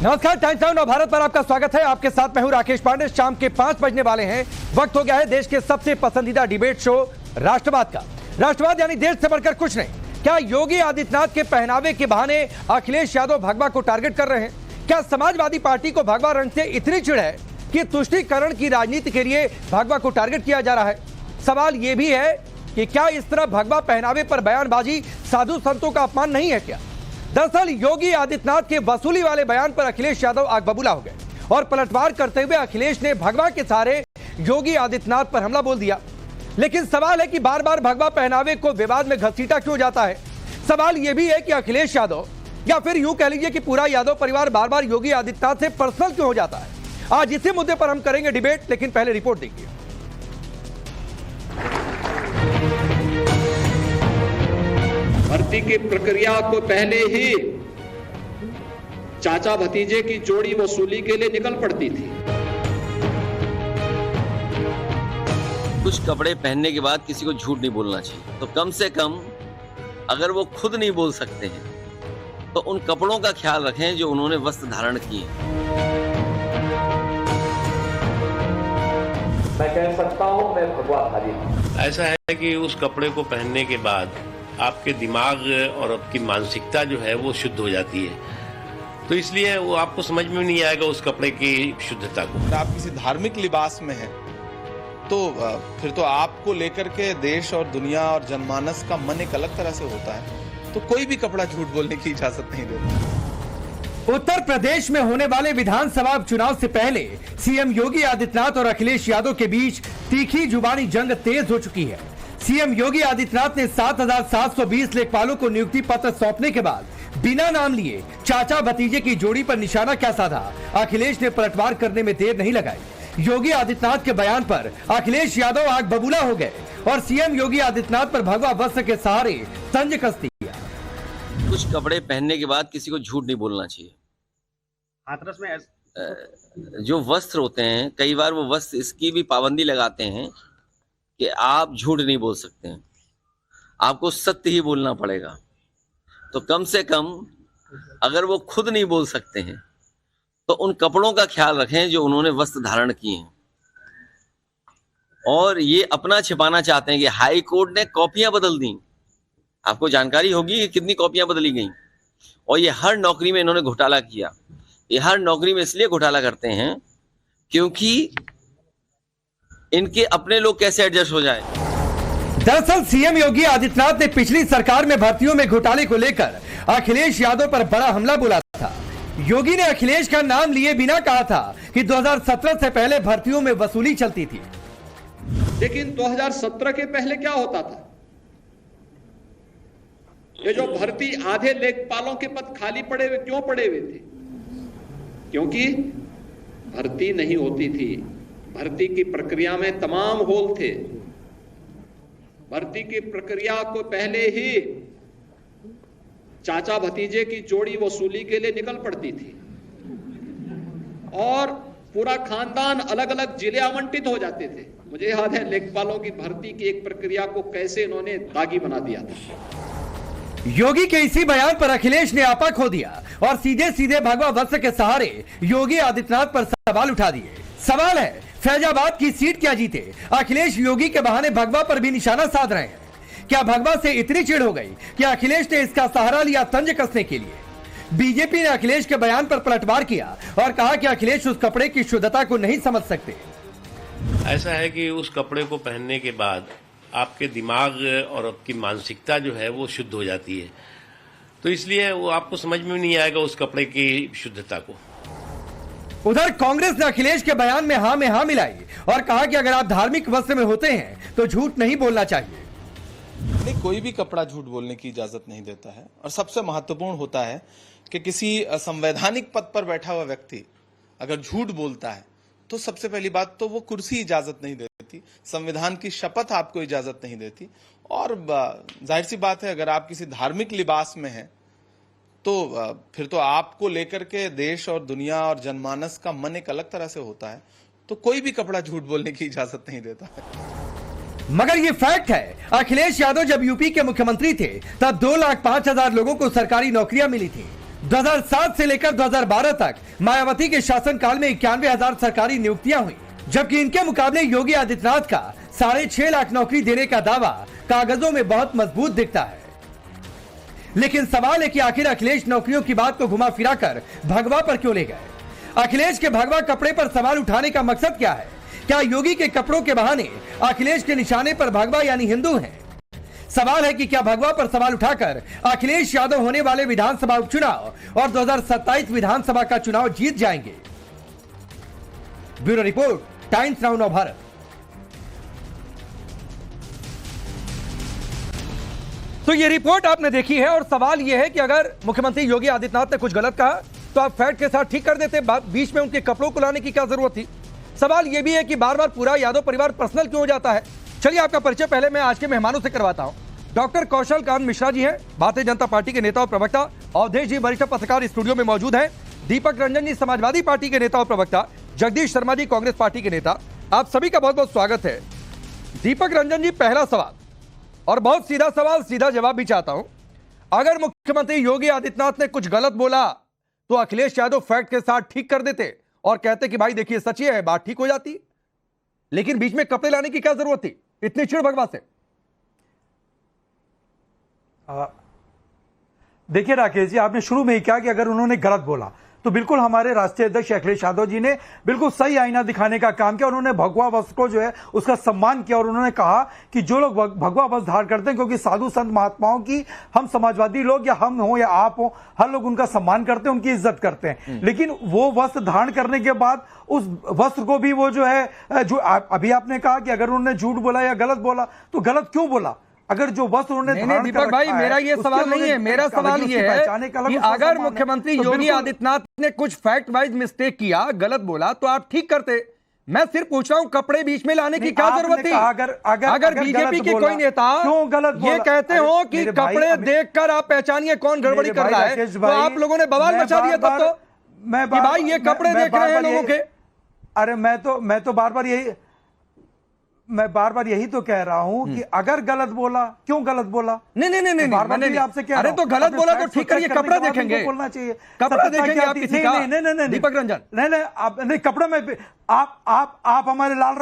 नमस्कार, times now Bharat पर आपका स्वागत है। आपके साथ मैं हूं राकेश पांडे। शाम के 5 बजने वाले हैं। वक्त हो गया है देश के सबसे पसंदीदा डिबेट शो राष्ट्रवाद का। राष्ट्रवाद यानी देश से बढ़कर कुछ नहीं। क्या योगी आदित्यनाथ के पहनावे के बहाने अखिलेश यादव भगवा को टारगेट कर रहे हैं? क्या समाजवादी पार्टी को भगवा रंग से इतनी चिढ़ है कि तुष्टीकरण की राजनीति के लिए भगवा को टारगेट किया जा रहा है? सवाल यह भी है कि क्या इस तरह भगवा पहनावे पर बयानबाजी साधु संतों का अपमान नहीं है क्या? दरअसल योगी आदित्यनाथ के वसूली वाले बयान पर अखिलेश यादव आग बबूला हो गए और पलटवार करते हुए अखिलेश ने भगवा के सहारे योगी आदित्यनाथ पर हमला बोल दिया। लेकिन सवाल है कि बार बार भगवा पहनावे को विवाद में घसीटा क्यों जाता है? सवाल यह भी है कि अखिलेश यादव या फिर यूं कह लीजिए कि पूरा यादव परिवार बार बार योगी आदित्यनाथ से पर्सनल क्यों हो जाता है? आज इसी मुद्दे पर हम करेंगे डिबेट, लेकिन पहले रिपोर्ट देखिए। भर्ती की प्रक्रिया को पहले ही चाचा भतीजे की जोड़ी वसूली के लिए निकल पड़ती थी। कुछ कपड़े पहनने के बाद किसी को झूठ नहीं बोलना चाहिए, तो कम से कम अगर वो खुद नहीं बोल सकते हैं तो उन कपड़ों का ख्याल रखें जो उन्होंने वस्त्र धारण किए। मैं कह सकता हूं मैं भगवाधारी हूं। ऐसा है कि उस कपड़े को पहनने के बाद आपके दिमाग और आपकी मानसिकता जो है वो शुद्ध हो जाती है, तो इसलिए वो आपको समझ में नहीं आएगा उस कपड़े की शुद्धता को। आप किसी धार्मिक लिबास में हैं तो फिर तो आपको लेकर के देश और दुनिया और जनमानस का मन एक अलग तरह से होता है, तो कोई भी कपड़ा झूठ बोलने की इजाजत नहीं देता। उत्तर प्रदेश में होने वाले विधानसभा चुनाव से पहले सीएम योगी आदित्यनाथ और अखिलेश यादव के बीच तीखी जुबानी जंग तेज हो चुकी है। सीएम योगी आदित्यनाथ ने 7,720 लेखपालों को नियुक्ति पत्र सौंपने के बाद बिना नाम लिए चाचा भतीजे की जोड़ी पर निशाना क्या साधा? अखिलेश ने पलटवार करने में देर नहीं लगाई। योगी आदित्यनाथ के बयान पर अखिलेश यादव आग बबूला हो गए और सीएम योगी आदित्यनाथ पर भगवा वस्त्र के सहारे तंज कस दिया। कुछ कपड़े पहनने के बाद किसी को झूठ नहीं बोलना चाहिए। हाथरस में जो वस्त्र होते हैं, कई बार वो वस्त्र इसकी भी पाबंदी लगाते हैं कि आप झूठ नहीं बोल सकते हैं, आपको सत्य ही बोलना पड़ेगा। तो कम से कम अगर वो खुद नहीं बोल सकते हैं तो उन कपड़ों का ख्याल रखें जो उन्होंने वस्त्र धारण किए हैं। और ये अपना छिपाना चाहते हैं कि हाई कोर्ट ने कॉपियां बदल दी। आपको जानकारी होगी कि कितनी कॉपियां बदली गई, और ये हर नौकरी में इन्होंने घोटाला किया। ये हर नौकरी में इसलिए घोटाला करते हैं क्योंकि इनके अपने लोग कैसे एडजस्ट हो जाए। दरअसल सीएम योगी आदित्यनाथ ने पिछली सरकार में भर्तियों में घोटाले को लेकर अखिलेश यादव पर बड़ा हमला बोला था। योगी ने अखिलेश का नाम लिए बिना कहा था कि 2017 से पहले भर्तियों में वसूली चलती थी। लेकिन 2017 के पहले क्या होता था? ये जो भर्ती आधे लेखपालों के पद खाली पड़े हुए क्यों पड़े हुए थे? क्योंकि भर्ती नहीं होती थी। भर्ती की प्रक्रिया में तमाम होल थे। भर्ती की प्रक्रिया को पहले ही चाचा भतीजे की जोड़ी वसूली के लिए निकल पड़ती थी और पूरा खानदान अलग अलग जिले आवंटित हो जाते थे। मुझे याद है लेखपालों की भर्ती की एक प्रक्रिया को कैसे इन्होंने दागी बना दिया था। योगी के इसी बयान पर अखिलेश ने आपा खो दिया और सीधे सीधे भगवा वस्त्र के सहारे योगी आदित्यनाथ पर सवाल उठा दिए। सवाल है, फैजाबाद की सीट क्या जीते? अखिलेश योगी के बहाने भगवा पर भी निशाना साध रहे हैं। क्या भगवा से इतनी चिढ़ हो गई कि अखिलेश ने इसका सहारा लिया तंज कसने के लिए? बीजेपी ने अखिलेश के बयान पर पलटवार किया और कहा कि अखिलेश उस कपड़े की शुद्धता को नहीं समझ सकते। ऐसा है कि उस कपड़े को पहनने के बाद आपके दिमाग और आपकी मानसिकता जो है वो शुद्ध हो जाती है, तो इसलिए वो आपको समझ में नहीं आएगा उस कपड़े की शुद्धता को। उधर कांग्रेस ने अखिलेश के बयान में हाँ मिलाई और कहा कि अगर आप धार्मिक वस्त्र में होते हैं तो झूठ नहीं बोलना चाहिए। नहीं, कोई भी कपड़ा झूठ बोलने की इजाजत नहीं देता है। और सबसे महत्वपूर्ण होता है कि किसी संवैधानिक पद पर बैठा हुआ व्यक्ति अगर झूठ बोलता है तो सबसे पहली बात तो वो कुर्सी इजाजत नहीं देती, संविधान की शपथ आपको इजाजत नहीं देती। और जाहिर सी बात है, अगर आप किसी धार्मिक लिबास में हैं तो फिर तो आपको लेकर के देश और दुनिया और जनमानस का मन एक अलग तरह से होता है, तो कोई भी कपड़ा झूठ बोलने की इजाजत नहीं देता है। मगर ये फैक्ट है, अखिलेश यादव जब यूपी के मुख्यमंत्री थे तब 2,05,000 लोगों को सरकारी नौकरियां मिली थी। 2007 से लेकर 2012 तक मायावती के शासनकाल में 91,000 सरकारी नियुक्तियां हुई, जबकि इनके मुकाबले योगी आदित्यनाथ का 6.5 लाख नौकरी देने का दावा कागजों में बहुत मजबूत दिखता है। लेकिन सवाल है कि आखिर अखिलेश नौकरियों की बात को घुमा फिरा कर भगवा पर क्यों ले गए? अखिलेश के भगवा कपड़े पर सवाल उठाने का मकसद क्या है? क्या योगी के कपड़ों के बहाने अखिलेश के निशाने पर भगवा यानी हिंदू हैं? सवाल है कि क्या भगवा पर सवाल उठाकर अखिलेश यादव होने वाले विधानसभा उपचुनाव और 2027 विधानसभा का चुनाव जीत जाएंगे? ब्यूरो रिपोर्ट, टाइम्स नाउ नव भारत। तो ये रिपोर्ट आपने देखी है और सवाल यह है कि अगर मुख्यमंत्री योगी आदित्यनाथ ने कुछ गलत कहा तो आप फैक्ट के साथ ठीक कर देते, बीच में उनके कपड़ों को लाने की क्या जरूरत थी? सवाल यह भी है कि बार बार पूरा यादव परिवार पर्सनल क्यों हो जाता है? चलिए आपका परिचय पहले मैं आज के मेहमानों से करवाता हूं। डॉक्टर कौशल कांत मिश्रा जी हैं, भारतीय जनता पार्टी के नेता और प्रवक्ता। अवधेश जी वरिष्ठ पत्रकार स्टूडियो में मौजूद हैं। दीपक रंजन जी समाजवादी पार्टी के नेता और प्रवक्ता। जगदीश शर्मा जी कांग्रेस पार्टी के नेता। आप सभी का बहुत बहुत स्वागत है। दीपक रंजन जी, पहला सवाल और बहुत सीधा सवाल, सीधा जवाब भी चाहता हूं। अगर मुख्यमंत्री योगी आदित्यनाथ ने कुछ गलत बोला तो अखिलेश यादव फैक्ट के साथ ठीक कर देते और कहते कि भाई देखिए सच है, बात ठीक हो जाती। लेकिन बीच में कपड़े लाने की क्या जरूरत थी? इतनी चिड़ भगवा से? देखिए राकेश जी, आपने शुरू में ही कहा कि अगर उन्होंने गलत बोला तो बिल्कुल हमारे राष्ट्रीय अध्यक्ष अखिलेश यादव जी ने बिल्कुल सही आईना दिखाने का काम किया। उन्होंने भगवा वस्त्र को जो है उसका सम्मान किया और उन्होंने कहा कि जो लोग भगवा वस्त्र धारण करते हैं, क्योंकि साधु संत महात्माओं की हम समाजवादी लोग या हम हो या आप हो, हर लोग उनका सम्मान करते हैं, उनकी इज्जत करते हैं। लेकिन वो वस्त्र धारण करने के बाद उस वस्त्र को भी वो जो है जो अभी आपने कहा कि अगर उन्होंने झूठ बोला या गलत बोला तो गलत क्यों बोला? अगर जो वस्त्र उन्होंने दीपक भाई, मेरा ये सवाल नहीं है। मेरा सवाल ये है कि अगर मुख्यमंत्री योगी आदित्यनाथ ने कुछ फैक्ट वाइज मिस्टेक किया, गलत बोला, तो आप ठीक करते। मैं सिर्फ पूछ रहा हूं कपड़े बीच में लाने की क्या जरूरत थी? अगर बीजेपी के कोई नेता ये कहते हो कि कपड़े देखकर आप पहचानिए कौन गड़बड़ी कर रहा है, तो आप लोगों ने बवाल मचा दिया तब तो कि भाई ये कपड़े देख रहे हैं लोगों के। अरे मैं तो बार बार यही तो कह रहा हूं कि अगर गलत बोला, क्यों गलत बोला? नहीं, बार-बार नहीं आपसे कह रहा हूं। अरे तो गलत बोला तो ठीक करिए, कपड़ा देखेंगे, बोलना चाहिए, कपड़ा देखेंगे आप किसी का। नहीं दीपक रंजन, नहीं आप नहीं, कपड़े में आप हमारे लाल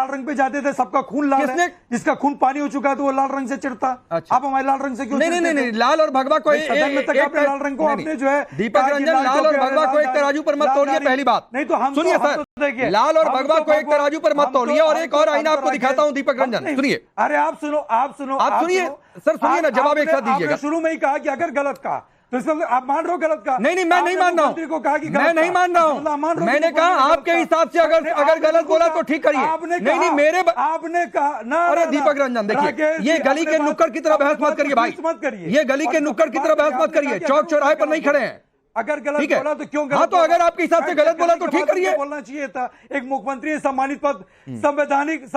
रंग पे जाते थे। सबका खून लाल है, जिसका खून पानी हो चुका है तो वो लाल रंग से चिढ़ता। आप हमारे लाल रंग से क्यों? नहीं, लाल और भगवा को लाल रंग को आपने जो है दीपक रंजन, लाल और भगवा को एक तराजू पर मत तोलिए। पहली बात नहीं तो हम सुनिए सर, लाल और भगवा को एक तराजू पर मत तोलिए। और एक और आईना आपको दिखाता हूं दीपक रंजन, सुनिए। अरे आप सुनिए सर, सुनिए ना, जवाब एक साथ दीजिएगा। शुरू में ही कहा कि अगर गलत कहा तो इसका आप मान रहे हो गलत का? नहीं, मैं नहीं मान रहा हूं। मैं नहीं मान रहा हूं। मैंने कहा आपके हिसाब से अगर गलत बोला तो ठीक करिए। नहीं, मेरे आपने कहा ना। अरे दीपक रंजन, देखिए, ये गली के नुक्कड़ की तरह बहस मत करिए भाई, मत करिए। ये गली के नुक्कड़ की तरह बहस मत करिए, चौक चौराहे पर नहीं खड़े हैं। अगर गलत बोला तो क्यों? हाँ, तो अगर आपके हिसाब से गलत बोला तो ठीक करिए। बोलना चाहिए था। एक मुख्यमंत्री सम्मानित पद, संवैधानिक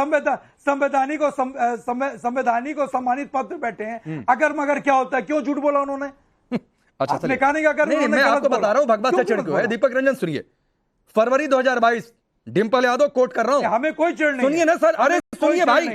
और सम्मानित पद पे बैठे हैं। अगर मगर क्या होता है? क्यों झूठ बोला उन्होंने? अच्छा, आपने कहा नहीं कि अगर नहीं, मैं आपको बता रहा हूं भगवा से चिढ़ क्यों है। दीपक रंजन सुनिए, फरवरी 2022, डिंपल यादव कोट कर रहा हूं। हमें कोई चिढ़ नहीं, सुनिए ना सर। अरे सुनिए भाई,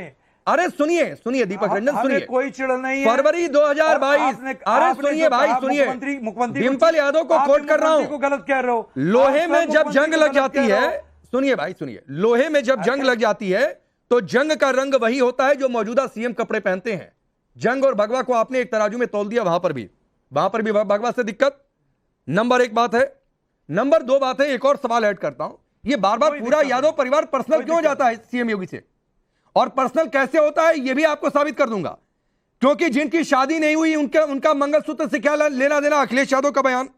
अरे सुनिए दीपक रंजन, सुनिए। कोई चिढ़ नहीं है। फरवरी 2022, अरे सुनिए भाई, सुनिए। मुख्यमंत्री डिंपल यादव को कोट कर रहा हूं। गलत कह रहे हो। लोहे में जब जंग लग जाती है, सुनिए भाई सुनिए, लोहे में जब जंग लग जाती है तो जंग का रंग वही होता है जो मौजूदा सीएम कपड़े पहनते हैं। जंग और भगवा को आपने एक तराजू में तौल दिया, वहां पर भी भगवा से दिक्कत। नंबर 1 बात है। नंबर 2 बात है, एक और सवाल ऐड करता हूं। ये बार बार पूरा यादव परिवार पर्सनल क्यों जाता है सीएम योगी से? और पर्सनल कैसे होता है ये भी आपको साबित कर दूंगा। क्योंकि जिनकी शादी नहीं हुई उनका मंगलसूत्र से क्या लेना देना अखिलेश यादव का बयान।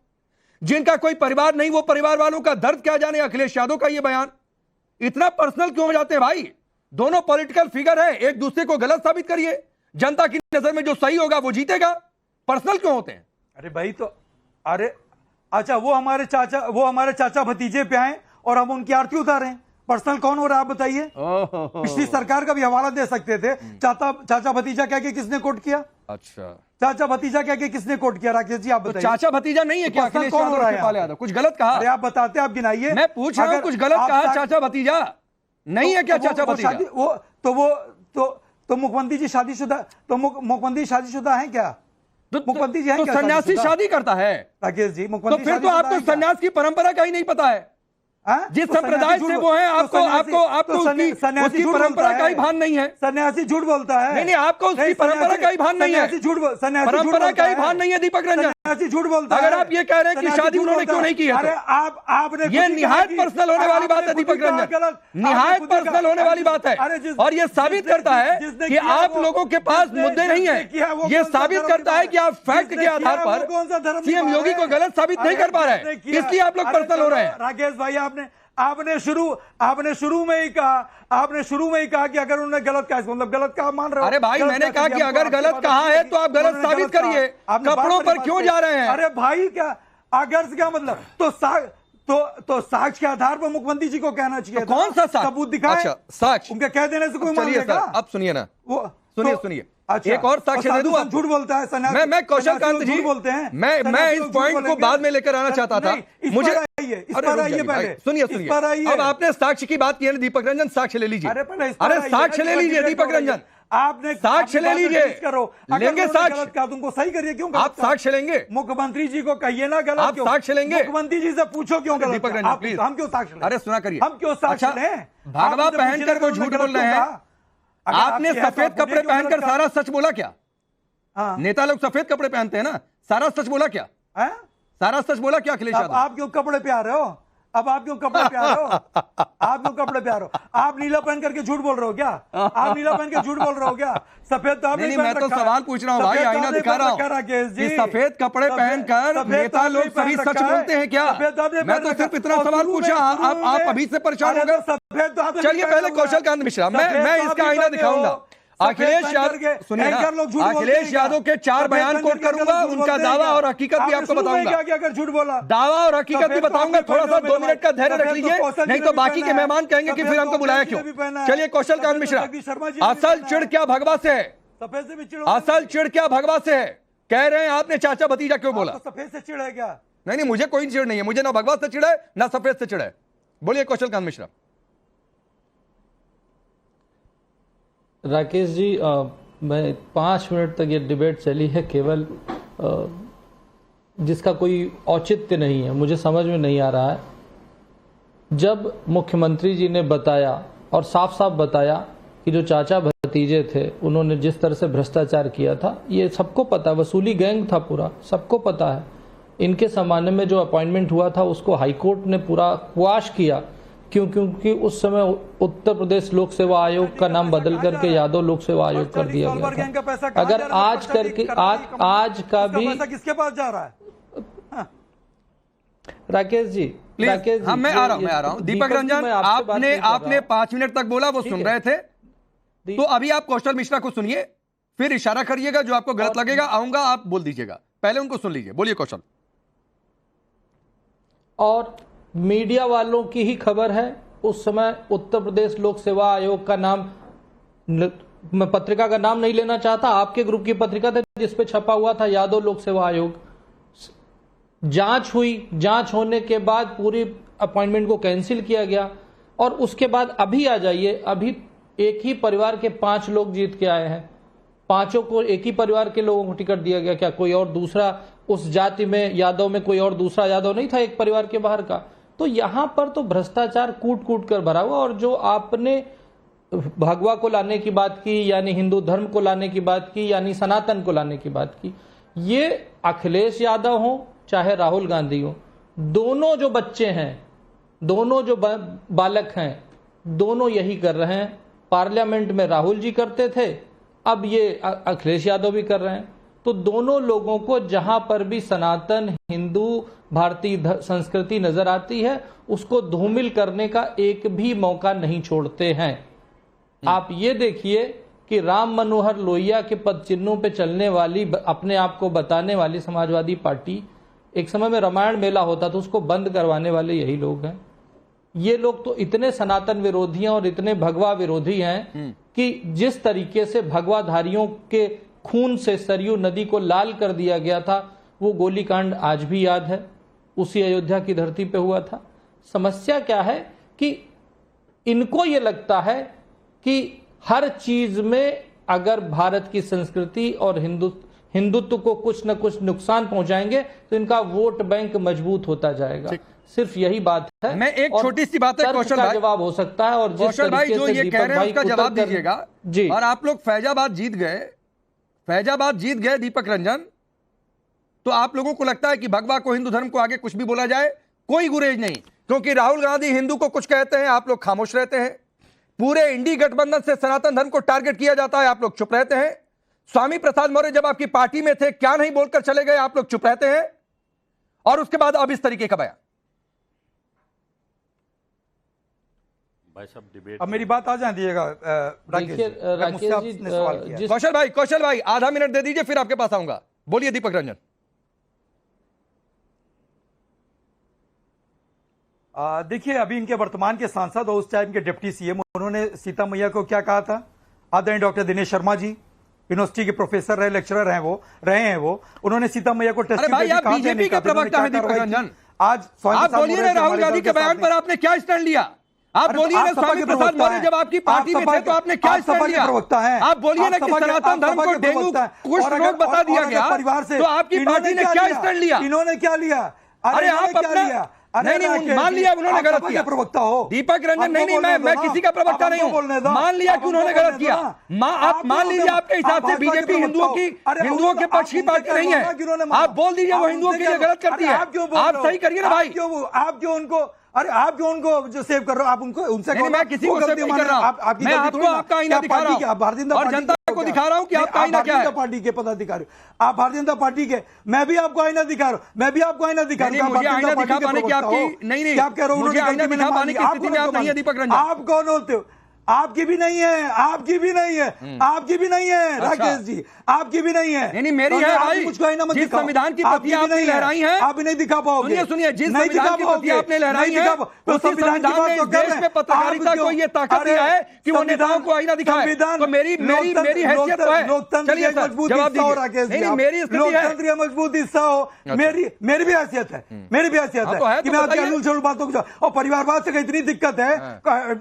जिनका कोई परिवार नहीं, वो परिवार वालों का दर्द क्या जाने अखिलेश यादव का ये बयान। इतना पर्सनल क्यों हो जाते हैं भाई? दोनों पॉलिटिकल फिगर है, एक दूसरे को गलत साबित करिए। जनता की नजर में जो सही होगा वो जीतेगा। पर्सनल क्यों होते हैं? अरे भाई तो अरे अच्छा, वो हमारे चाचा भतीजे पे आए और हम उनकी आरती उतारें। पर्सनल कौन हो रहा है आप बताइए? पिछली सरकार का भी हवाला दे सकते थे। चाचा भतीजा कह के किसने कोट किया? अच्छा, चाचा भतीजा कह के किसने कोट किया? राकेश जी आप बताइए। तो चाचा भतीजा नहीं है क्या? कौन हो रहा है? कुछ गलत कहा? अरे आप बताते, आप गिनाइए। मैं पूछ रहा हूं, कुछ गलत कहा? चाचा भतीजा नहीं है क्या? चाचा भतीजा तो मुख्यमंत्री जी शादीशुदा, तो मुख्यमंत्री शादीशुदा है क्या? मुख्यमंत्री जी हैं तो क्या सन्यासी शादीशुदा? शादी करता है राकेश जी, तो मुख्यमंत्री फिर तो शादीशुदा आपको हैं क्या? सन्यास की परंपरा का ही नहीं पता है। हाँ? जिस तो संप्रदाय सन्यासी से झूठ वो है तो आपको सन्यासी- आपको आपको तो उसकी सन्यासी झूठ परंपरा बोलता का ही है। भान नहीं है। सन्यासी झूठ बोलता है। नहीं, आपको उसकी नहीं, परंपरा सन्यासी- का ही भान नहीं है। सन्यासी झूठ परंपरा का ही भान नहीं है दीपक रंजन। सन्यासी झूठ बोलता है। अगर आप ये कह रहे हैं कि सन्यासी शादी झूठ उन्होंने बोलता क्यों है। नहीं की है तो? अरे आपने ये खुद ही कहा निहायत कि- पर्सनल होने वाली बात है आपने खुद ही दीपक कहा रंजन, गलत। निहायत आपने खुद ही पर्सनल कहा- होने वाली बात है। अरे और ये साबित करता है कि आप लोगों के पास मुद्दे नहीं है। ये साबित करता है कि आप फैक्ट के आधार पर सीएम योगी को गलत साबित नहीं कर पा रहे हैं, इसलिए आप लोग पर्सनल हो रहे हैं। राकेश भाई, आपने शुरू में ही कहा कि अगर उन्होंने गलत कहा, मतलब गलत कहा मान रहे हो। अरे भाई, गलत मैंने कहा किया, कि हमको अगर आपकी गलत बात कहा अच्छी है लगी, तो आप गलत उन्होंने साबित गलत कहा। करिए। आपने कपड़ों बार-बार पर बात क्यों कही। जा रहे हैं? अरे भाई, क्या अगर से क्या मतलब? तो साक्ष्य के आधार पर मुख्यमंत्री जी को कहना चाहिए। तो कौन सा साक्ष्य? सबूत दिखाए। अच्छा, साक्ष्य उनके कह देने से कोई मान चलिए लेगा? सर, अब सुनिए ना, वो सुनिए एक और साक्ष्य दे दूं आपको। झूठ बोलता है मैं कौशल कांत जी, झूठ बोलते हैं। मैं इस पॉइंट को बाद में लेकर आना चाहता था। मुझे अरे पहले सुनिए, अब आपने साक्ष्य की बात की है ना दीपक रंजन, साक्ष्य ले लीजिए। अरे साक्ष्य ले लीजिए दीपक रंजन, आपने साक्ष्य ले लीजिए। लेंगे साक्ष्य? तुमको सही करिए, क्यों आप साक्ष्य लेंगे? मुख्यमंत्री जी को कहिए ना गलत। आप साक्ष्य लेंगे? मुख्यमंत्री जी से पूछो क्यों गलत? दीपक रंजन प्लीज, हम क्यों साक्ष्य लें? अरे सुना करिए, हम क्यों साक्ष्य लें? भगवा पहनकर वो झूठ बोल रहे हैं। आपने सफेद कपड़े पहनकर सारा सच बोला क्या? नेता लोग सफेद कपड़े पहनते हैं ना, सारा सच बोला क्या? सारा सच बोला क्या अखिलेश यादव? आप क्यों कपड़े पे आ रहे हो? अब आप क्यों कपड़े पे आ रहे हो? आप क्यों कपड़े पे आ रहे हो? आप नीला पहन करके झूठ बोल रहे हो क्या? आप नीला पहन के झूठ बोल रहे हो क्या? सफेद तो आपने नहीं, मैं तो सवाल पूछ रहा हूँ भाई, आईना दिखा रहा हूँ कि सफेद कपड़े पहनकर नेता लोग सभी सच बोलते हैं क्या? मैं तो सिर्फ इतना सवाल पूछा, आप अभी से परेशान हो गए। चलिए पहले कौशल कांत मिश्रा, मैं इसका आईना दिखाऊंगा। अखिलेश यादव, सुनिए ना, अखिलेश यादव के 4 बयान कोट करूंगा, उनका दावा और हकीकत भी आपको बताऊंगा। अगर झूठ बोला, दावा और हकीकत भी बताऊंगा। थोड़ा सा 2 मिनट का धैर्य रख लीजिए, नहीं तो बाकी के मेहमान कहेंगे कि फिर हमको बुलाया क्यों। चलिए कौशल कांत मिश्रा, असल चिड़ क्या भगवा से है? सफेद से भी चिड़, असल चिड़ क्या भगवा से है? कह रहे हैं आपने चाचा भतीजा क्यों बोला? सफेद से चिड़ है क्या? नहीं, मुझे कोई चिड़ नहीं है, मुझे ना भगवा से चिड़ है ना सफेद से चिड़ है। बोलिए कौशल कांत मिश्रा। राकेश जी, मैं 5 मिनट तक ये डिबेट चली है, केवल जिसका कोई औचित्य नहीं है, मुझे समझ में नहीं आ रहा है। जब मुख्यमंत्री जी ने बताया और साफ साफ बताया कि जो चाचा भतीजे थे उन्होंने जिस तरह से भ्रष्टाचार किया था, ये सबको पता, वसूली गैंग था पूरा, सबको पता है। इनके सामान्य में जो अपॉइंटमेंट हुआ था उसको हाईकोर्ट ने पूरा क्वाश किया। क्योंकि उस समय उत्तर प्रदेश लोक सेवा आयोग का नाम बदल करके यादव लोक सेवा आयोग कर दिया गया था। अगर आज करके आज का भी किसके पास जा रहा है? राकेश जी, प्लीज, हाँ मैं आ रहा हूँ दीपक रंजन, आपने 5 मिनट तक बोला, वो सुन रहे थे। तो अभी आप कौशल मिश्रा को सुनिए, फिर इशारा करिएगा, जो आपको गलत लगेगा आऊंगा, आप बोल दीजिएगा। पहले उनको सुन लीजिए, बोलिए कौशल। और मीडिया वालों की ही खबर है, उस समय उत्तर प्रदेश लोक सेवा आयोग का नाम, मैं पत्रिका का नाम नहीं लेना चाहता, आपके ग्रुप की पत्रिका थी जिसपे छपा हुआ था यादव लोक सेवा आयोग। जांच हुई, जांच होने के बाद पूरी अपॉइंटमेंट को कैंसिल किया गया। और उसके बाद अभी आ जाइए, अभी एक ही परिवार के 5 लोग जीत के आए हैं, 5 को एक ही परिवार के लोगों को टिकट दिया गया। क्या कोई और दूसरा उस जाति में, यादव में कोई और दूसरा यादव नहीं था एक परिवार के बाहर का? तो यहां पर तो भ्रष्टाचार कूट कूट कर भरा हुआ। और जो आपने भगवा को लाने की बात की, यानी हिंदू धर्म को लाने की बात की, यानी सनातन को लाने की बात की, ये अखिलेश यादव हो चाहे राहुल गांधी हो, दोनों जो बच्चे हैं, दोनों जो बालक हैं, दोनों यही कर रहे हैं। पार्लियामेंट में राहुल जी करते थे, अब ये अखिलेश यादव भी कर रहे हैं। तो दोनों लोगों को जहां पर भी सनातन हिंदू भारतीय संस्कृति नजर आती है, उसको धूमिल करने का एक भी मौका नहीं छोड़ते हैं। आप ये देखिए कि राम मनोहर लोहिया के पद चिन्हों पे चलने वाली, अपने आप को बताने वाली समाजवादी पार्टी, एक समय में रामायण मेला होता था, उसको बंद करवाने वाले यही लोग हैं। ये लोग तो इतने सनातन विरोधी हैं और इतने भगवा विरोधी हैं कि जिस तरीके से भगवाधारियों के खून से सरयू नदी को लाल कर दिया गया था, वो गोलीकांड आज भी याद है, उसी अयोध्या की धरती पे हुआ था। समस्या क्या है कि इनको ये लगता है कि हर चीज में अगर भारत की संस्कृति और हिंदुत्व को कुछ न कुछ नुकसान पहुंचाएंगे तो इनका वोट बैंक मजबूत होता जाएगा। सिर्फ यही बात है। मैं एक छोटी सी बात है कौशल भाई, जवाब हो सकता है, और जिस कौशल भाई तरीके जो से ये कह रहे हैं उसका जवाब दीजिएगा जी। और आप लोग फैजाबाद जीत गए दीपक रंजन, तो आप लोगों को लगता है कि भगवा को, हिंदू धर्म को आगे कुछ भी बोला जाए कोई गुरेज नहीं, क्योंकि राहुल गांधी हिंदू को कुछ कहते हैं आप लोग खामोश रहते हैं, पूरे इंडी गठबंधन से सनातन धर्म को टारगेट किया जाता है आप लोग चुप रहते हैं, स्वामी प्रसाद मौर्य जब आपकी पार्टी में थे क्या नहीं बोलकर चले गए आप लोग चुप रहते हैं, और उसके बाद अब इस तरीके का बयान। भाई साहब डिबेट, अब मेरी बात आ जाए दिएगा राकेश जी। कौशल भाई आधा मिनट दे दीजिए फिर आपके पास आऊंगा। बोलिए दीपक रंजन। देखिए अभी इनके वर्तमान के सांसद और उस टाइम के डिप्टी सीएम, उन्होंने सीता मैया को क्या कहा था? आदरणीय डॉक्टर दिनेश शर्मा जी यूनिवर्सिटी के प्रोफेसर रहे, लेक्चरर हैं वो, उन्होंने सीता मैया को टेस्ट बीजेपी का प्रवक्ता है दीपक रंजन, आज आप बोलिए ना राहुल गांधी के बयान पर आपने क्या स्टैंड लिया? आप बोलिए ना स्वामी प्रसाद मौर्य जब आपकी पार्टी में थे तो आपने क्या स्टैंड लिया? आप बोलिए ना कि सनातन धर्म को डेंगू कुछ रोग बता दिया गया तो आपकी पार्टी ने क्या स्टैंड लिया? इन्होंने क्या लिया? अरे आप अपना नहीं मान लिया उन्होंने गलत किया। प्रवक्ता हो दीपक रंजन, नहीं मैं किसी का प्रवक्ता नहीं हूँ, मान लिया कि उन्होंने गलत किया। आप मान लीजिए आपके हिसाब से बीजेपी हिंदुओं के पक्ष की पार्टी नहीं है, आप बोल दीजिए वो हिंदुओं के लिए गलत करती है, आप सही करिए ना भाई। आप क्यों उनको, अरे आप जो उनको जो सेव कर रहे हो, आप उनको उनसे नहीं, मैं किसी को सेव नहीं कर रहा हूं, मैं आपको आपका आईना दिखा रहा हूं और जनता को दिखा रहा हूं कि आपका आईना क्या है। पार्टी के पदाधिकारी, आप भारतीय जनता पार्टी के, मैं भी आपको आईना दिखा रहा हूं, मैं भी आपको आईना दिखा रहा हूं। मुझे आईना दिखा पाने की आपकी नहीं, आप कह रहे हो मुझे आईना दिखा पाने की स्थिति में आप नहीं है दीपक रंजन। आप कौन होते हो? आपकी भी नहीं है, आपकी भी नहीं है, आपकी भी नहीं है राकेश जी, आपकी भी नहीं है। नहीं मेरी है भाई, जिस संविधान की प्रतियां आपने लहराई हैं आप भी नहीं दिखा पाओगे। सुनिए जिस संविधान की प्रतियां आपने लहराई हैं उस संविधान ने देश में पत्रकारिता को ये ताकत दिया है कि वो नेताओं को आईना दिखाए। तो मेरी हैसियत तो है, चलिए जवाब दीजिए। नहीं मेरी लोकतंत्र का मजबूत हिस्सा हो, मेरी भी हैसियत है, मेरी भी हैसियत है कि मैं आपकी अनूल बातों को, और परिवारवाद से इतनी दिक्कत है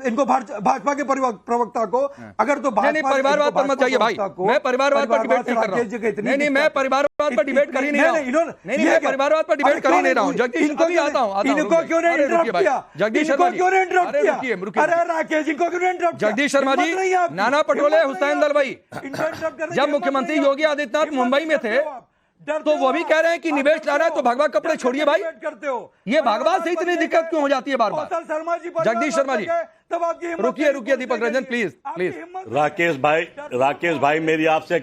इनको भाजपा के प्रवक्ता को, अगर तो परिवारवाद पर मत जाइए भाई, मैं परिवारवाद पर डिबेट नहीं कर रहा हूं। नहीं मैं परिवारवाद पर डिबेट कर ही नहीं रहा हूं। नहीं मैं परिवारवाद पर डिबेट कर ही नहीं रहा हूं। जगदीश अभी आता हूं, इनको क्यों नहीं इंटरप्ट किया? जगदीश शर्मा जी, क्यों नहीं इंटरप्ट किया? अरे राकेश इनको क्यों नहीं इंटरप्ट किया? जगदीश शर्मा जी, नाना पटोले, हुसैन दलवाई, जब मुख्यमंत्री योगी आदित्यनाथ मुंबई में थे तो वो भी कह रहे हैं कि निवेश ला रहा है तो भगवा कपड़े छोड़िए भाई। ये भगवा से इतनी दिक्कत क्यों हो जाती है बार बार? जगदीश शर्मा जी रुकिए दीपक रंजन प्लीज। राकेश भाई मेरी आपसे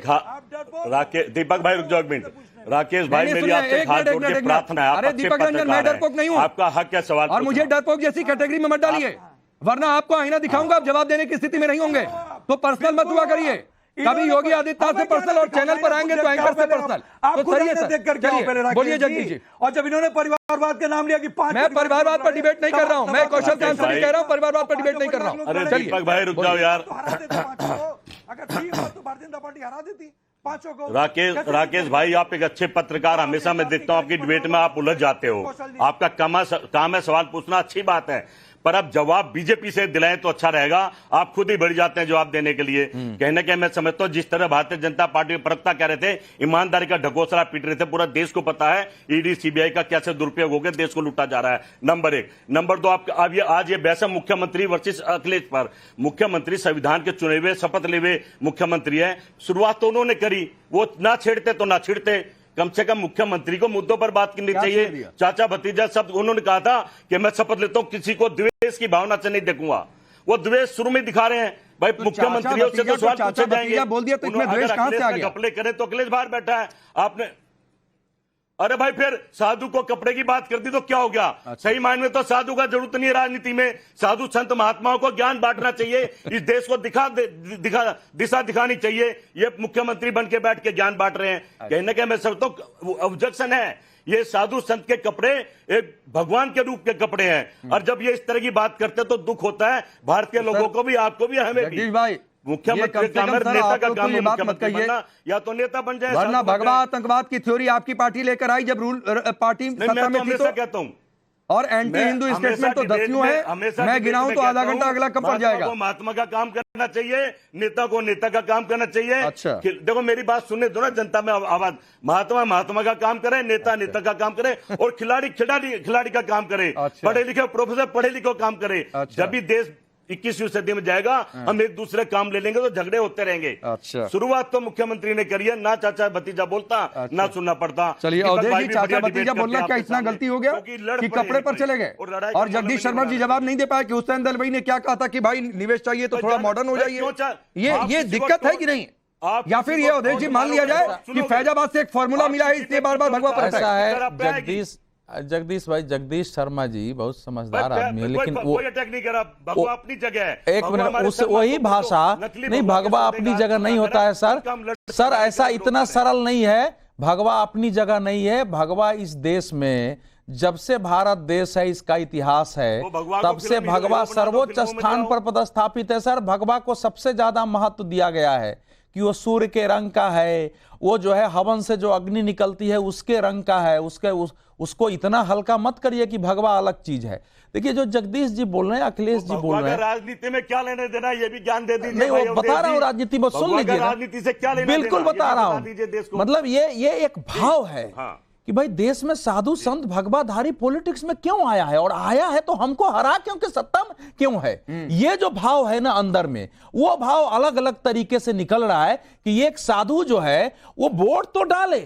दीपक भाई रुक जाओ एक मिनट। राकेश भाई मेरी आपसे हाथ जोड़ के प्रार्थना है, अरे दीपक रंजन मैं डरपोक नहीं हूँ, आपका हक है सवाल, और मुझे डरपोक जैसी कैटेगरी में मत डालिए, वरना आपको आईना दिखाऊंगा आप जवाब देने की स्थिति में नहीं होंगे। तो पर्सनल मत हुआ करिए, कभी योगी आदित्यनाथ से पर्सनल और चैनल पर आएंगे तो एंकर से पर्सनल। तो चलिए बोलिए जगदीश जी। और जब इन्होंने परिवारवाद का नाम लिया कि मैं परिवारवाद पर डिबेट नहीं कर रहा हूं, मैं कौशल का आंसर नहीं कह रहा हूं, परिवारवाद पर डिबेट नहीं कर रहा हूं। अरे दीपक भाई रुक जाओ यार। अगर ठीक हो तो भारतीय जनता पार्टी हरा देती पांचों को। राकेश भाई आप एक अच्छे पत्रकार, हमेशा मैं देखता हूं आपकी डिबेट में आप उलझ जाते हो, आपका काम है सवाल पूछना, अच्छी बात है, पर अब जवाब बीजेपी से दिलाएं तो अच्छा रहेगा। आप खुद ही बढ़ जाते हैं जवाब देने के लिए। कहने के मैं समझता हूं जिस तरह भारतीय जनता पार्टी के प्रवक्ता कह रहे थे ईमानदारी का ढकोसला पीट रहे थे, पूरा देश को पता है ईडी सीबीआई का कैसे दुरुपयोग होकर देश को लूटा जा रहा है। नंबर एक। नंबर दो, आज ये बहस मुख्यमंत्री वर्सेस अखिलेश पर। मुख्यमंत्री संविधान के चुने हुए शपथ ले हुए मुख्यमंत्री है, शुरुआत तो उन्होंने करी, वो ना छेड़ते तो ना छिड़ते, कम से कम मुख्यमंत्री को मुद्दों पर बात करनी चाहिए। चाचा भतीजा सब, उन्होंने कहा था कि मैं शपथ लेता हूं किसी को द्वेष की भावना से नहीं देखूंगा, वो द्वेष शुरू में दिखा रहे हैं भाई। मुख्यमंत्रियों से तो सवाल पूछे जाएंगे, बोल दिया तो इसमें द्वेष कहां से आ गया? कपड़े करें तो अखिलेश बाहर बैठा है आपने, अरे भाई फिर साधु को कपड़े की बात कर दी तो क्या हो गया? सही मायने में तो साधु का जरूरत नहीं है राजनीति में, साधु संत महात्माओं को ज्ञान बांटना चाहिए, इस देश को दिशा दिखानी चाहिए। ये मुख्यमंत्री बन के बैठ के ज्ञान बांट रहे हैं, कहने के मैं सब तो ऑब्जेक्शन है। ये साधु संत के कपड़े एक भगवान के रूप के कपड़े हैं, और जब ये इस तरह की बात करते तो दुख होता है भारत के लोगों को भी, आपको भी, हमें भी। भाई मुख्यमंत्री नेता का काम है मुख्यमंत्री बनना, या तो नेता बन जाए, वरना भगवा आतंकवाद की थ्योरी आपकी पार्टी लेकर आई जब रूल पार्टी सत्ता में थी। कहता हूं और एंटी हिंदू स्टेटमेंट तो दसियों है, मैं गिनाऊं तो आधा घंटा अगला कब पड़ जाएगा। महात्मा का काम करना चाहिए, नेता को नेता का काम करना चाहिए। अच्छा। देखो मेरी बात सुनने दो ना, जनता में आवाज। महात्मा का काम करे, नेता का काम करे, और खिलाड़ी का काम करे। अच्छा। पढ़े लिखे प्रोफेसर पढ़े लिखे काम करे। अच्छा। जब भी देश 21वीं सदी में जाएगा, हम एक दूसरे काम ले लेंगे तो झगड़े होते रहेंगे। अच्छा। शुरुआत तो मुख्यमंत्री ने करी है, ना चाचा भतीजा बोलता। अच्छा। ना सुनना पड़ता। चलिए अवधेश जी, चाचा भतीजा बोलना क्या इतना गलती हो गया कि कपड़े पर चले गए? और जगदीश शर्मा जी जवाब नहीं दे पाए कि हुसैन दलवाई ने क्या कहा था कि भाई निवेश चाहिए तो थोड़ा मॉडर्न हो जाइए। ये दिक्कत है कि नहीं? या फिर ये अवधेश जी मान लिया जाए कि फैजाबाद से एक फॉर्मूला मिला है, इसलिए बार बार भगवा पर ऐसा है। जगदीश शर्मा जी बहुत समझदार आदमी है, लेकिन वो अटैक नहीं करा। भगवा अपनी जगह है। एक मिनट, उस वही भाषा नहीं, भगवा अपनी जगह नहीं होता है सर, ऐसा इतना सरल नहीं है। भगवा अपनी जगह नहीं है। भगवा इस देश में जब से भारत देश है, इसका इतिहास है, तब से भगवा सर्वोच्च स्थान पर पदस्थापित है सर। भगवा को सबसे ज्यादा महत्व दिया गया है कि वो सूर्य के रंग का है, वो जो है हवन से जो अग्नि निकलती है उसके रंग का है। उसको इतना हल्का मत करिए कि भगवा अलग चीज है। देखिए जो जगदीश जी बोल रहे हैं, अखिलेश जी बोल रहे हैं, राजनीति में क्या लेने देना, ये भी ज्ञान दे दीजिए। नहीं, वो बता रहा हूँ राजनीति में, सुन लीजिए। राजनीति से क्या लेना, बिल्कुल बता रहा हूँ। मतलब ये एक भाव है कि भाई देश में साधु संत भगवाधारी पॉलिटिक्स में क्यों आया है, और आया है तो हमको हरा क्योंकि सत्ता में क्यों है। ये जो भाव है ना अंदर में, वो भाव अलग अलग तरीके से निकल रहा है कि ये एक साधु जो है वो वोट तो डाले,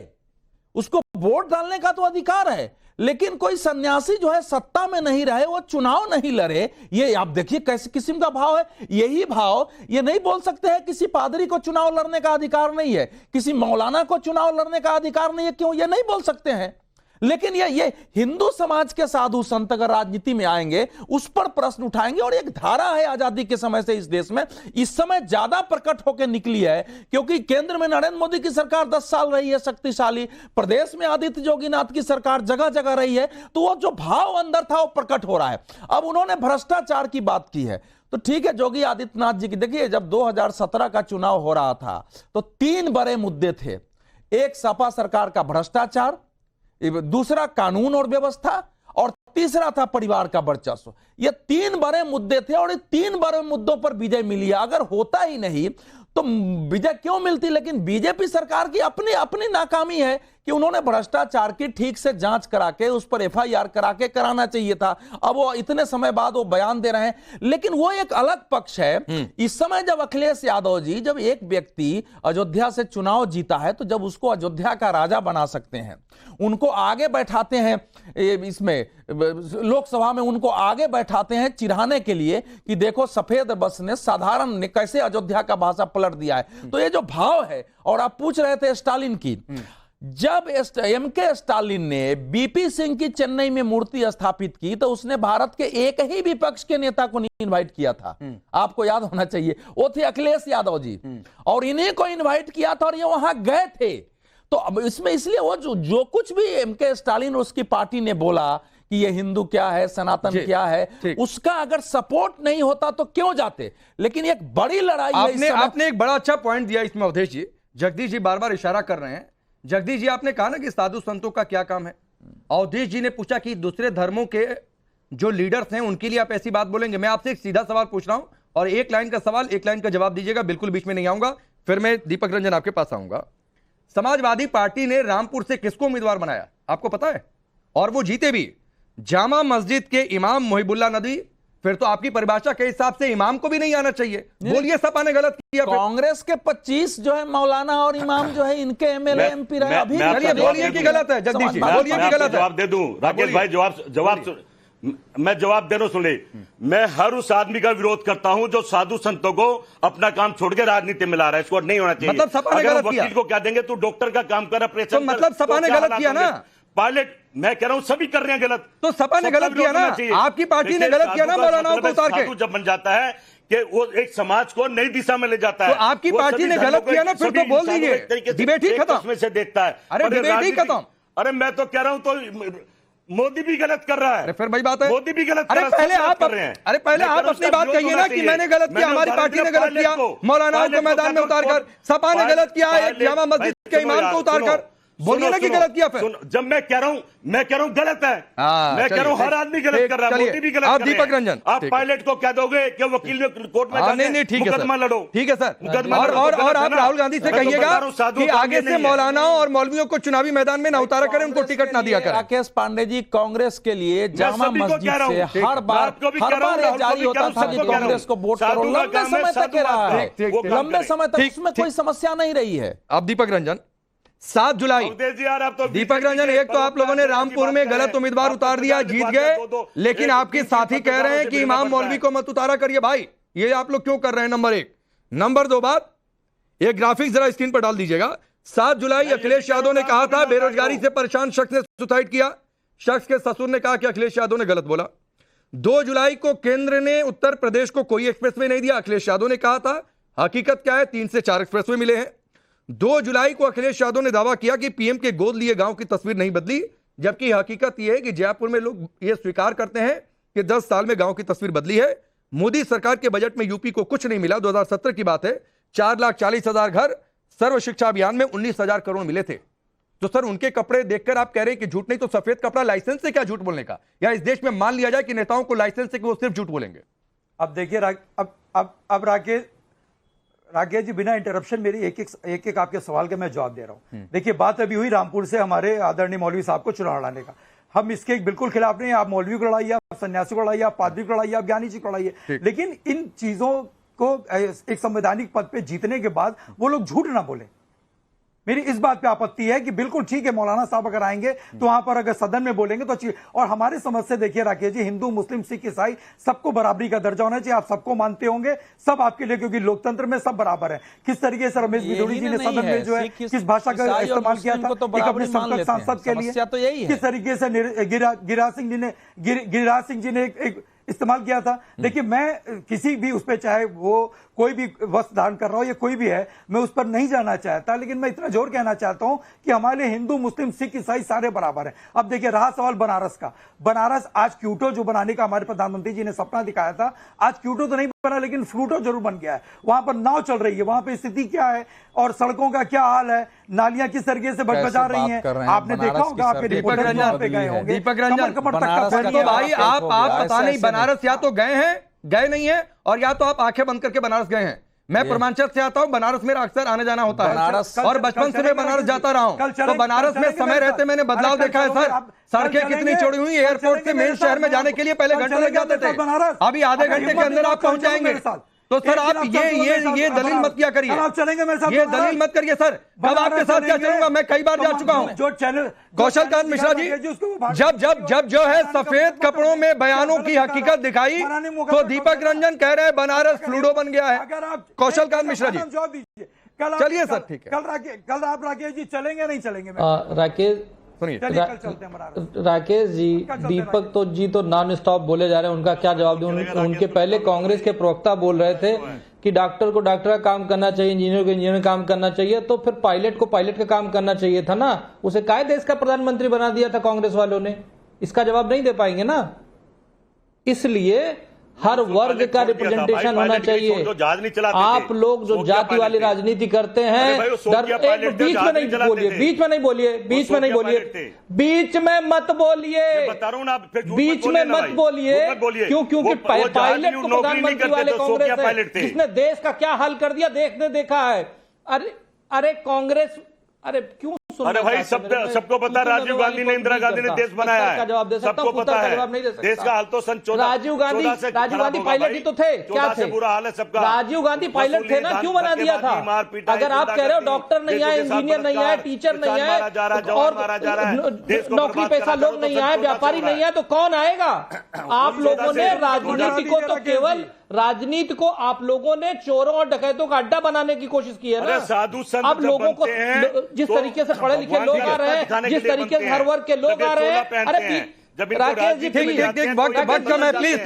उसको वोट डालने का तो अधिकार है, लेकिन कोई सन्यासी जो है सत्ता में नहीं रहे, वो चुनाव नहीं लड़े। ये आप देखिए कैसे किस्म का भाव है। यही भाव ये नहीं बोल सकते हैं किसी पादरी को चुनाव लड़ने का अधिकार नहीं है, किसी मौलाना को चुनाव लड़ने का अधिकार नहीं है। क्यों ये नहीं बोल सकते हैं? लेकिन ये हिंदू समाज के साधु संत अगर राजनीति में आएंगे, उस पर प्रश्न उठाएंगे। और एक धारा है आजादी के समय से इस देश में, इस समय ज्यादा प्रकट होकर निकली है, क्योंकि केंद्र में नरेंद्र मोदी की सरकार 10 साल रही है शक्तिशाली, प्रदेश में आदित्य जोगीनाथ की सरकार जगह जगह रही है, तो वो जो भाव अंदर था वो प्रकट हो रहा है। अब उन्होंने भ्रष्टाचार की बात की है, तो ठीक है योगी आदित्यनाथ जी की। देखिए जब 2017 का चुनाव हो रहा था तो 3 बड़े मुद्दे थे। एक सपा सरकार का भ्रष्टाचार, दूसरा कानून और व्यवस्था, और तीसरा था परिवार का वर्चस्व। ये 3 बड़े मुद्दे थे और ये 3 बड़े मुद्दों पर विजय मिली है। अगर होता ही नहीं तो विजय क्यों मिलती? लेकिन बीजेपी सरकार की अपनी नाकामी है कि उन्होंने भ्रष्टाचार की ठीक से जांच करा के उस पर एफआईआर करा के कराना चाहिए था। अब वो इतने समय बाद वो बयान दे रहे हैं, लेकिन वो एक अलग पक्ष है। इस समय जब अखिलेश यादव जी, जब एक व्यक्ति अयोध्या से चुनाव जीता है, तो जब उसको अयोध्या का राजा बना सकते हैं, उनको आगे बैठाते हैं, इसमें लोकसभा में उनको आगे बैठाते हैं चिढ़ाने के लिए कि देखो सफेद बस ने साधारण ने कैसे अयोध्या का भाषा पलट दिया है। तो ये जो भाव है, और आप पूछ रहे थे स्टालिन की, जब एमके स्टालिन ने बीपी सिंह की चेन्नई में मूर्ति स्थापित की, तो उसने भारत के एक ही विपक्ष के नेता को नहीं इनवाइट किया था। आपको याद होना चाहिए, वो थे अखिलेश यादव जी, और इन्हीं को इनवाइट किया था और ये वहां गए थे। तो अब इसमें इसलिए वो जो कुछ भी एमके स्टालिन और उसकी पार्टी ने बोला कि ये हिंदू क्या है, सनातन क्या है, उसका अगर सपोर्ट नहीं होता तो क्यों जाते। लेकिन एक बड़ी लड़ाई आपने एक बड़ा अच्छा पॉइंट दिया इसमें अवधेश जी। जगदीश जी बार बार इशारा कर रहे हैं। जगदीश जी आपने कहा ना कि साधु संतों का क्या काम है। अवधेश जी ने पूछा कि दूसरे धर्मों के जो लीडर्स हैं उनके लिए आप ऐसी बात बोलेंगे। मैं आपसे एक सीधा सवाल पूछ रहा हूं और 1 लाइन का सवाल 1 लाइन का जवाब दीजिएगा, बिल्कुल बीच में नहीं आऊंगा। फिर मैं दीपक रंजन आपके पास आऊंगा। समाजवादी पार्टी ने रामपुर से किसको उम्मीदवार बनाया आपको पता है? और वो जीते भी। जामा मस्जिद के इमाम मोहिबुल्लाह नदवी। फिर तो आपकी परिभाषा के हिसाब से इमाम को भी नहीं आना चाहिए। बोलिए सपा ने गलत किया। कांग्रेस के 25 जो है मौलाना और इमाम जो है इनके एमएलए एमपी रहे। अभी बोलिए कि गलत है जगदीश जी, बोलिए कि गलत है। जवाब दे दूं राकेश भाई, मैं जवाब दे रहा हूं, सुन ले। मैं हर उस आदमी का विरोध करता हूं जो साधु संतों को अपना काम छोड़ के राजनीति में ला रहा है। इसको नहीं होना चाहिए। मतलब सपा ने गलत किया। वकील को क्या देंगे, तू डॉक्टर का काम कर, ऑपरेशन। तो मतलब सपा ने गलत किया ना। पायलट मैं कह रहा हूं सभी कर रहे हैं गलत। तो सपा ने गलत किया ना, आपकी पार्टी ने गलत किया ना मौलानाओं को उतार के। जब बन जाता है कि वो एक समाज को नई दिशा में ले जाता है, तो आपकी पार्टी ने गलत किया ना, फिर तो बोल दीजिए डिबेट ही खत्म। उसमें से देखता है। अरे डिबेट ही खत्म। अरे मैं तो कह रहा हूं तो मोदी भी गलत कर रहा है। अरे फिर भाई बात है, मोदी भी गलत कर रहा है। पहले आप अपनी बात कहिए ना कि मैंने गलत किया, हमारी पार्टी ने गलत किया, मौलानाओं को मैदान में उतारकर। सपा ने गलत किया, एक जामा मस्जिद के इमाम को उतारकर। बोलिए ना कि गलत किया फिर। जब मैं कह रहा हूं गलत है। मैं कह रहा हूं हर आदमी गलत कर रहा है, मोदी भी गलत आप कर रहे हैं। दीपक रंजन आप पायलट को कह दोगे कि वकील ने कोर्ट में नहीं ठीक है मुकदमा लड़ो। ठीक है सर। और आप राहुल गांधी से कहिएगा कि आगे से मौलानाओं और मौलवियों को चुनावी मैदान में ना उतारा करें, उनको टिकट ना दिया करें। राकेश पांडे जी, कांग्रेस के लिए जामा मस्जिद से हर बार ये जारी होता था कि कांग्रेस को वोट करो, लंबे समय तक रहा है, लंबे समय तक इसमें कोई समस्या नहीं रही है। अब दीपक रंजन 7 जुलाई, दीपक रंजन, एक तो आप लोगों ने रामपुर में गलत उम्मीदवार उतार दिया, जीत गए, लेकिन आपके साथी कह रहे हैं कि इमाम मौलवी को मत उतारा करिए। भाई ये आप लोग क्यों कर रहे हैं? नंबर 1। नंबर 2 बात, एक ग्राफिक्स जरा स्क्रीन पर डाल दीजिएगा। 7 जुलाई अखिलेश यादव ने कहा था बेरोजगारी से परेशान शख्स ने सुसाइड किया, शख्स के ससुर ने कहा कि अखिलेश यादव ने गलत बोला। 2 जुलाई को केंद्र ने उत्तर प्रदेश को कोई एक्सप्रेसवे नहीं दिया, अखिलेश यादव ने कहा था। हकीकत क्या है? 3 से 4 एक्सप्रेसवे मिले हैं। 2 जुलाई को अखिलेश यादव ने दावा किया कि पीएम के गोद लिए गांव की तस्वीर नहीं बदली, जबकि हकीकत यह है कि जयपुर में लोग यह स्वीकार करते हैं कि 10 साल में गांव की तस्वीर बदली है। मोदी सरकार के बजट में यूपी को कुछ नहीं मिला। 2017 की बात है, 4,40,000 घर, सर्व शिक्षा अभियान में 19,000 करोड़ मिले थे। तो सर उनके कपड़े देखकर आप कह रहे हैं कि झूठ नहीं, तो सफेद कपड़ा लाइसेंस से क्या झूठ बोलने का? या इस देश में मान लिया जाए कि नेताओं को लाइसेंस से कि वो सिर्फ झूठ बोलेंगे? अब देखिए अब राकेश जी, बिना इंटरप्शन मेरी एक आपके सवाल के मैं जवाब दे रहा हूं। देखिए, बात अभी हुई रामपुर से हमारे आदरणीय मौलवी साहब को चुनाव लड़ाने का। हम इसके बिल्कुल खिलाफ नहीं है। आप मौलवी को लड़ाइए, आप सन्यासी को लड़ाइए, आप पादरी को लड़ाइए, आप ज्ञानी जी को लड़ाइए, लेकिन इन चीजों को एक संवैधानिक पद पे जीतने के बाद वो लोग झूठ ना बोले। मेरी इस बात पे आपत्ति है कि बिल्कुल ठीक है, मौलाना साहब अगर आएंगे तो वहां पर अगर सदन में बोलेंगे तो अच्छी। और हमारे समझ से देखिए राकेश जी, हिंदू मुस्लिम सिख ईसाई सबको बराबरी का दर्जा होना चाहिए। आप सबको मानते होंगे, सब आपके लिए, क्योंकि लोकतंत्र में सब बराबर है। किस तरीके से रमेश बिधूड़ी जी ने सदन में जो है किस भाषा का इस्तेमाल किया था एक अपने संसद सांसद के लिए, किस तरीके से गिरिराज सिंह जी ने एक इस्तेमाल किया था। देखिए, मैं किसी भी उस पर, चाहे वो कोई भी वस्त्र धारण कर रहा हो या कोई भी है, मैं उस पर नहीं जाना चाहता, लेकिन मैं इतना जोर कहना चाहता हूं कि हमारे हिंदू मुस्लिम सिख ईसाई सारे बराबर हैं। अब देखिए, रहा सवाल बनारस का। बनारस आज क्यूटो जो बनाने का हमारे प्रधानमंत्री जी ने सपना दिखाया था, आज क्यूटो तो नहीं बना, लेकिन फ्लूटो जरूर बन गया है। वहां पर नाव चल रही है, वहां पर स्थिति क्या है और सड़कों का क्या हाल है, नालियां किस तरीके से बजा रही हैं, आपने देखा होगा, आपके रिपोर्टर वहां पे गए होंगे। दीपक रंजन, भाई आप पता नहीं बनारस या तो गए हैं, गए नहीं है, और या तो आप आंखें बंद करके बनारस गए हैं। मैं पूर्वांचल से आता हूं, बनारस मेरा अक्सर आने जाना होता है और बचपन से मैं बनारस जाता रहा हूं। तो बनारस में समय रहते मैंने बदलाव देखा है सर। सड़कें कितनी चौड़ी हुई, एयरपोर्ट से मेन शहर में जाने के लिए पहले घंटे लग जाते थे, अभी आधे घंटे के अंदर आप पहुंच जाएंगे। तो सर आप ये दलील मत किया करिए, ये दलील मत करिए सर। कब आपके साथ क्या चलूंगा? मैं कई बार जा चुका हूं। जो चैनल कौशल कांत मिश्रा जी, जब जो है सफेद कपड़ों में बयानों की हकीकत दिखाई, तो दीपक रंजन कह रहे हैं बनारस फ्लूडो बन गया है। कौशल कांत मिश्रा जी, चलिए सर, ठीक है। कल आप राकेश जी चलेंगे नहीं चलेंगे? राकेश जी, दीपक जी तो नॉन स्टॉप बोले जा रहे हैं, उनका क्या जवाब दूं? उनके पहले कांग्रेस के प्रवक्ता बोल रहे थे कि डॉक्टर को डॉक्टर का काम करना चाहिए, इंजीनियर को इंजीनियर का काम करना चाहिए, तो फिर पायलट को पायलट का काम करना चाहिए था ना। उसे काहे देश का प्रधानमंत्री बना दिया था कांग्रेस वालों ने? इसका जवाब नहीं दे पाएंगे ना। इसलिए हर वर्ग का रिप्रेजेंटेशन होना चाहिए। आप लोग जो जाति वाली राजनीति करते हैं, बीच में नहीं बोलिए, बीच में नहीं बोलिए, बीच में नहीं बोलिए, बीच में मत बोलिए, बीच में मत बोलिए। क्यों? क्योंकि पायलट को प्रधानमंत्री वाले कांग्रेस है, जिसने देश का क्या हाल कर दिया देखा है। अरे कांग्रेस, अरे क्यों? अरे भाई, सबको पता, राजीव गांधी ने, इंदिरा गांधी ने देश बनाया है, सबको पता है। देश का हाल तो सन 14 राजीव गांधी पायलट ही तो थे, क्या थे? बुरा हाल है सबका। राजीव गांधी पायलट थे ना, क्यों बना दिया था? अगर आप कह रहे हो डॉक्टर नहीं आए, इंजीनियर नहीं आए, टीचर नहीं आए, और नौकरी पेशा लोग नहीं आए, व्यापारी नहीं आए, तो कौन आएगा? आप लोगों ने राजनीति को तो केवल राजनीति को आप लोगों ने चोरों और डकैतों का अड्डा बनाने की कोशिश की है ना। साधु संत अब लोगों को जिस तरीके से पढ़े लिखे लोग आ रहे हैं, जिस तरीके से हर वर्ग के लोग आ रहे हैं, अरे राकेश जी वक्त का मैं प्लीज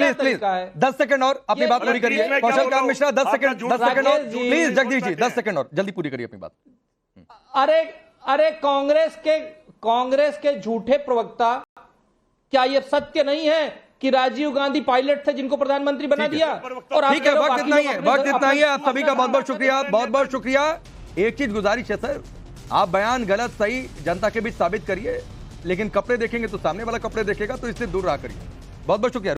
10 सेकंड और अपनी बात पूरी करिए। कौशल कांत मिश्रा 10 सेकंड और प्लीज। जगदीश जी 10 सेकंड और जल्दी पूरी करिए अपनी बात। अरे कांग्रेस के झूठे प्रवक्ता, क्या ये सत्य नहीं है कि राजीव गांधी पायलट थे जिनको प्रधानमंत्री बना दिया? और ठीक है, वक्त इतना ही है, आप सभी का बहुत बहुत शुक्रिया, बहुत बहुत शुक्रिया। एक चीज गुजारिश है सर, आप बयान गलत सही जनता के बीच साबित करिए, लेकिन कपड़े देखेंगे तो सामने वाला कपड़े देखेगा, तो इससे दूर रहा करिए। बहुत बहुत शुक्रिया।